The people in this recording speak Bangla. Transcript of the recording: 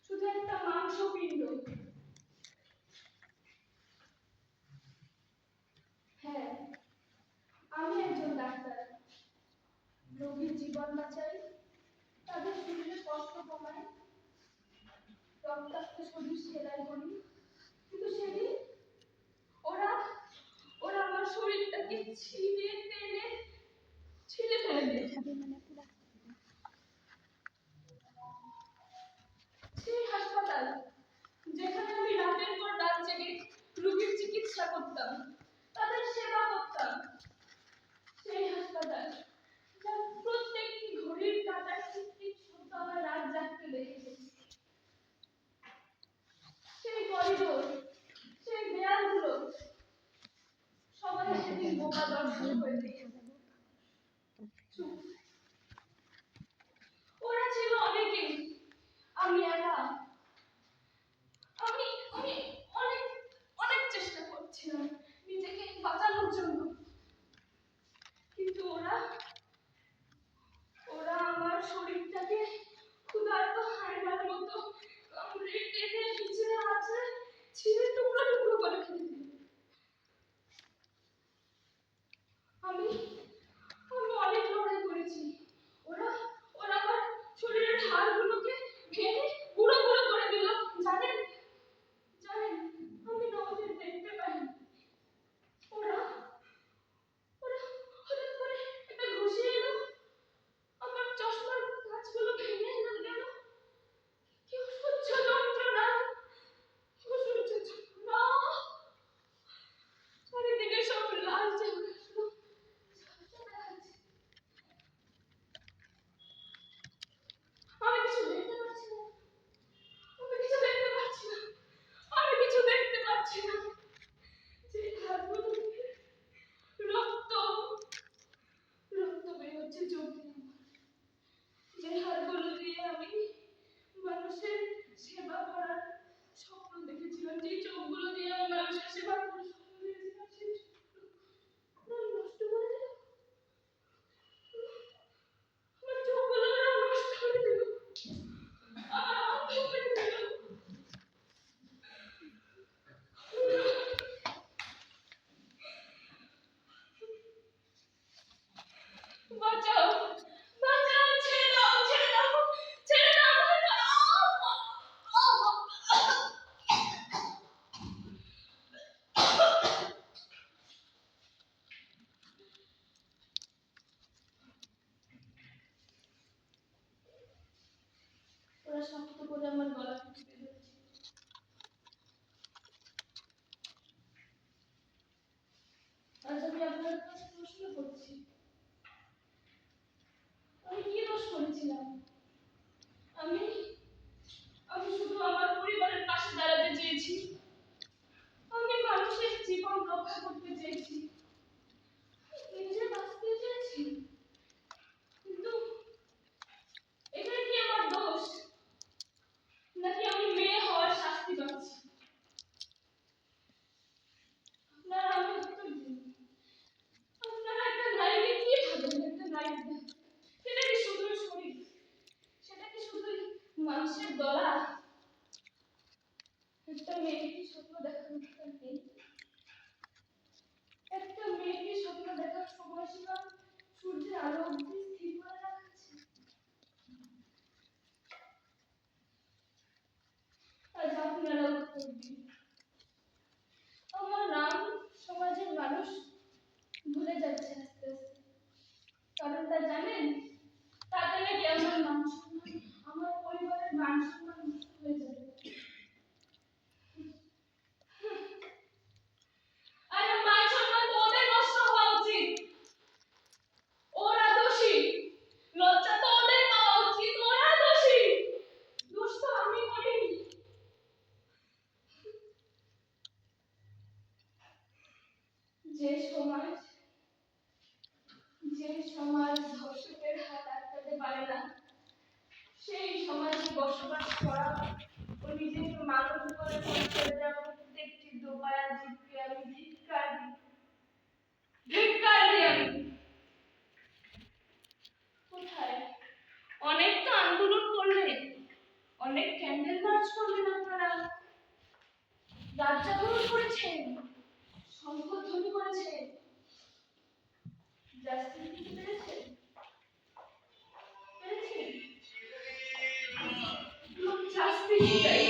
শুধু একটা মাংসপিণ্ড। হ্যাঁ, আমি একজন ডাক্তার। রোগীর জীবন বাঁচাই, তাদের শরীরে কষ্ট কমাই, রক্তাক্ত শরীর সেলাই করি। কিন্তু সেদিন ওরা আমার শরীরটাকে ছিঁড়ে ফেলে সেই হাসপাতাল যেখানে আমি রাতের পর রাত জেগে রোগীর চিকিৎসা করতাম, তাদের সেবা করতাম, সেই হাসপাতাল যার প্রত্যেকটি ঘড়ির কাঁটার ঠিক শব্দ আমার রাত জাগতে দেখেছে, সেই করিডোর, সেই দেয়ালগুলো সবাই সেদিন বোকা দর্শন হয়ে চুপ। ওরা ছিল অনেকেই, আমি একা। আমি অনেক চেষ্টা করছিলাম নিজেকে বাঁচানোর জন্য, কিন্তু ওরা আমার শরীরটাকে ক্ষুধার্ত হায়নার মতো কামড়ে টেনে হিচড়ে আছে ছিঁড়ে টুকরো টুকরো করে খেতে দিল। আমি অনেক লড়াই করেছি। ওরা আমার শরীরের হাড়গুলোকে ভেঙে গুঁড়ো গুঁড়ো করে দিল। জানেন আমি নজর দেখতে পাই। ওরা হঠাৎ করে একটা ঘুষি এলো, আমার চশমার কাঁচগুলো ভেঙে গেল। কি অসহ্য যন্ত্রণা, অসহ্য যন্ত্রণা। চারিদিকে সব লাল জ্বলে আসলো। আমি কিছু দেখতে পাচ্ছি না, আমি কিছু দেখতে পাচ্ছি না, আমি কিছু দেখতে পাচ্ছি না। যে হাতগুলো থেকে রক্ত বের হচ্ছে চোখ দিয়ে, যে হাতগুলো দিয়ে আমি মানুষের সেবা করার স্বপ্ন দেখেছিলাম, যে চোখগুলো দিয়ে আমি মানুষের সেবা করার স্বপ্ন দেখেছিলাম, সেই চোখগুলো নষ্ট করে দিল। আমার চোখগুলো নষ্ট করে দিল, আমার অন্ধ করে দিল। বাঁচাও, বাঁচাও, ছেড়ে দাও, ছেড়ে দাও, ছেড়ে দাও। ওরা শক্ত করে আমার গলা টিপে ধরেছে। আজ আমি আপনার কাছে প্রশ্ন করছি, আমি কি দোষ করেছিলাম? আমি শুধু আমার পরিবারের পাশে দাঁড়াতে চেয়েছি, আমি মানুষের জীবন রক্ষা করতে চেয়েছি, নিজে বাঁচতে চেয়েছি। কিন্তু এটা কি আমার দোষ, নাকি আমি মেয়ে হওয়ার শাস্তি পাচ্ছি? আপনারা আমাকে উত্তর দিন। আপনারা একটা নারীকে কি ভাবেন? একটা নারীকে সেটা কি শুধুই শরীর, সেটা কি শুধুই মানুষের গলা? একটা মেয়েকে স্বপ্ন দেখার অধিকার নেই? একটা মেয়েকে স্বপ্ন দেখার সময়সীমা সূর্যের আলো অবধি স্থির করে রাখা আছে? আজ আপনারা উত্তর দিন। আমার নাম সমাজের মানুষ ভুলে যাচ্ছে আস্তে আস্তে। কারণটা জানেন? তাতে নাকি আমার মান সম্মান, আমার পরিবারের মান সম্মান নষ্ট হয়ে যাবে। আর মান সম্মান তো ওদের নষ্ট হওয়া উচিত, ওরা দোষী। লজ্জা তো ওদের পাওয়া উচিত, ওরা দোষী। দোষ তো আমি করিনি। যে সমাজ ধর্ষকের হাত আটকাতে পারে না, সেই সমাজে বসবাস করা ও নিজেকে মানুষ বলে পরিচয় দেওয়া প্রত্যেকটি দোপায়া জীবকে আমি ধিক্কার রাজ্যাভিষেক করেছেন, সম্পদ ধনী করেছেন, জাস্টিস দিতে পেরেছেন, পেরেছেন? জাস্টিস চাই।